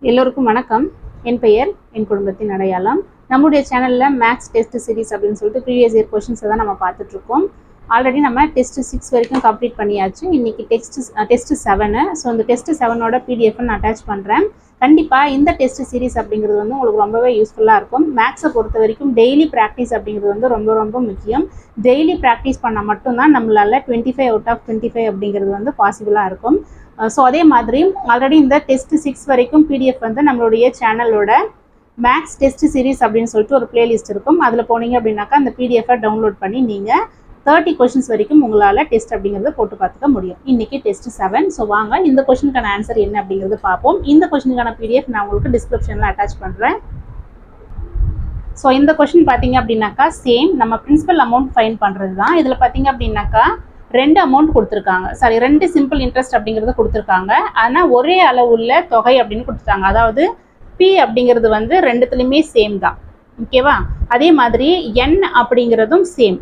எல்லோருக்கும் வணக்கம். என் பெயர் என் குடும்பத்தின் அடையாளம். நம்முடைய சேனல்ல மேக்ஸ் டெஸ்ட் சீரிஸ் அப்படின்னு சொல்லிட்டு ப்ரீவியஸ் இயர் கொஷின்ஸ் தான் நம்ம பார்த்துட்டு இருக்கோம். ஆல்ரெடி நம்ம டெஸ்ட் 6 வரைக்கும் கம்ப்ளீட் பண்ணியாச்சு. இன்னைக்கு டெஸ்ட் 7. ஸோ இந்த டெஸ்ட் 7ஓட பிடிஎஃப் நான் அட்டாச் பண்ணுறேன். கண்டிப்பாக இந்த டெஸ்ட் சீரிஸ் அப்படிங்கிறது வந்து உங்களுக்கு ரொம்பவே யூஸ்ஃபுல்லாக இருக்கும். மேக்ஸை பொறுத்த வரைக்கும் டெய்லி ப்ராக்டிஸ் அப்படிங்கிறது வந்து ரொம்ப ரொம்ப முக்கியம். டெய்லி ப்ராக்டிஸ் பண்ணால் மட்டும்தான் நம்மளால் 25 அவுட் ஆஃப் 25 அப்படிங்கிறது வந்து பாசிபிளாக இருக்கும். ஸோ அதே மாதிரி ஆல்ரெடி இந்த டெஸ்ட் 6 வரைக்கும் பிடிஎஃப் வந்து நம்மளுடைய சேனலோட மேக்ஸ் டெஸ்ட் சீரிஸ் அப்படின்னு சொல்லிட்டு ஒரு பிளேலிஸ்ட் இருக்கும். அதில் போனீங்க அப்படின்னாக்கா அந்த பிடிஎஃபை டவுன்லோட் பண்ணி நீங்கள் 30 கொஷின்ஸ் வரைக்கும் உங்களால் டெஸ்ட் அப்படிங்கிறத போட்டு பார்த்துக்க முடியும். இன்றைக்கி டெஸ்ட் 7. ஸோ வாங்க இந்த கொஷினுக்கான ஆன்சர் என்ன அப்படிங்கிறது பார்ப்போம். இந்த கொஷினுக்கான பிடிஎஃப் நான் உங்களுக்கு டிஸ்கிரிப்ஷனில் அட்டாச் பண்ணுறேன். ஸோ இந்த கொஷின் பார்த்தீங்க அப்படின்னாக்கா சேம் நம்ம பிரின்சிபல் அமௌண்ட் ஃபைன் பண்ணுறது தான். இதில் பார்த்தீங்க அப்படின்னாக்கா 2 அமௌண்ட் கொடுத்துருக்காங்க. சாரி 2 சிம்பிள் இன்ட்ரெஸ்ட் அப்படிங்கிறது கொடுத்துருக்காங்க. ஆனால் ஒரே அளவுள்ள தொகை அப்படின்னு கொடுத்துருக்காங்க. அதாவது பி அப்படிங்கிறது வந்து ரெண்டுத்துலையுமே சேம் தான். ஓகேவா? அதே மாதிரி என் அப்படிங்கிறதும் சேம்.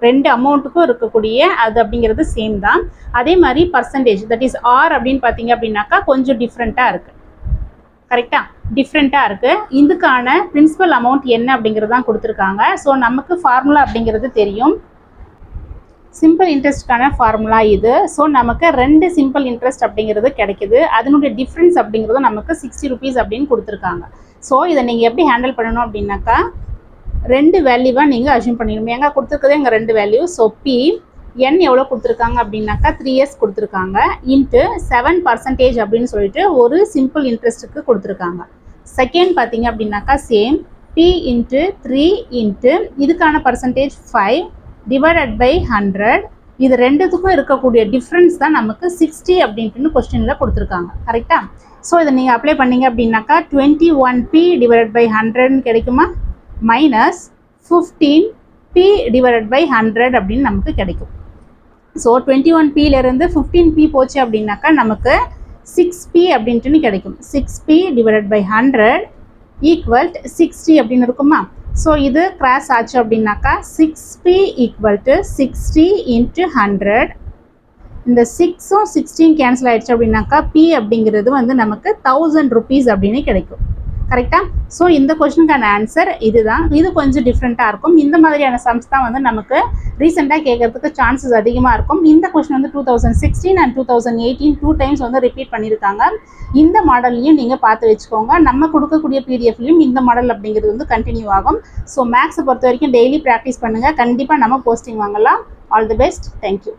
2 அமௌண்ட்டுக்கும் இருக்கக்கூடிய அது அப்படிங்கிறது சேம் தான். அதே மாதிரி பர்சன்டேஜ் தட் இஸ் ஆர் அப்படின்னு பார்த்தீங்க அப்படின்னாக்கா கொஞ்சம் டிஃப்ரெண்ட்டாக இருக்குது. கரெக்டாக டிஃப்ரெண்ட்டாக இருக்குது. இதுக்கான பிரின்சிபல் அமௌண்ட் என்ன அப்படிங்கிறது தான் கொடுத்துருக்காங்க. ஸோ நமக்கு ஃபார்முலா அப்படிங்கிறது தெரியும். சிம்பிள் இன்ட்ரெஸ்ட்கான ஃபார்முலா இது. ஸோ நமக்கு 2 சிம்பிள் இன்ட்ரெஸ்ட் அப்படிங்கிறது கிடைக்குது. அதனுடைய டிஃப்ரென்ஸ் அப்படிங்கிறது நமக்கு 60 ருபீஸ் அப்படின்னு கொடுத்துருக்காங்க. ஸோ இதை நீங்கள் எப்படி ஹேண்டில் பண்ணணும் அப்படின்னாக்கா 2 வேல்யூவாக நீங்கள் அஸ்யூம் பண்ணிடணும். எங்கே கொடுத்துருக்கதே எங்கள் 2 வேல்யூ. ஸோ பி என் எவ்வளோ கொடுத்துருக்காங்க அப்படின்னாக்கா 3s கொடுத்துருக்காங்க. இன்ட்டு 7% அப்படின்னு சொல்லிட்டு ஒரு சிம்பிள் இன்ட்ரெஸ்ட்டுக்கு கொடுத்துருக்காங்க. செகண்ட் பார்த்தீங்க அப்படின்னாக்கா சேம் பி இன்ட்டு 3 இன்ட்டு இதுக்கான பர்சன்டேஜ் 5 டிவைடட் பை 100. இது ரெண்டுத்துக்கும் இருக்கக்கூடிய டிஃப்ரென்ஸ் தான் நமக்கு 60 அப்படின்ட்டு கொஸ்டினில் கொடுத்துருக்காங்க. கரெக்டாக? ஸோ இதை நீங்கள் அப்ளை பண்ணீங்க அப்படின்னாக்கா 21p டிவைடட் பை 100 கிடைக்குமா? மைனஸ் 15p டிவைடட் பை 100 அப்படின்னு நமக்கு கிடைக்கும். ஸோ 21pலேருந்து 15p போச்சு அப்படின்னாக்கா நமக்கு 6p அப்படின்ட்டு கிடைக்கும். 6p டிவைடட் பை 100 ஈக்குவல் 60 அப்படின்னு இருக்குமா? ஸோ இது கிராஸ் ஆச்சு அப்படின்னாக்கா 6p ஈக்குவல் டு 60 இன்ட்டு 100. இந்த 6ம் 16 கேன்சல் ஆகிடுச்சு அப்படின்னாக்கா p அப்படிங்கிறது வந்து நமக்கு 1000 ருபீஸ் அப்படின்னு கிடைக்கும். கரெக்டாக? ஸோ இந்த கொஸ்டினுக்கான ஆன்சர் இதுதான். இது கொஞ்சம் டிஃப்ரெண்ட்டாக இருக்கும். இந்த மாதிரியான சம்ஸ் தான் வந்து நமக்கு ரீசெண்டாக கேட்கறதுக்கு சான்சஸ் அதிகமாக இருக்கும். இந்த கொஸ்டின் வந்து 2016 அண்ட் 2018 2 டைம்ஸ் வந்து ரிப்பீட் பண்ணியிருக்காங்க. இந்த மாடல்லையும் நீங்கள் பார்த்து வச்சுக்கோங்க. நம்ம கொடுக்கக்கூடிய பிடிஎஃப்லையும் இந்த மாடல் அப்படிங்கிறது வந்து கண்டினியூ ஆகும். ஸோ மேக்ஸை பொறுத்த வரைக்கும் டெய்லி ப்ராக்டிஸ் பண்ணுங்கள். கண்டிப்பாக நம்ம போஸ்டிங் வாங்கலாம். All the best. தேங்க்யூ.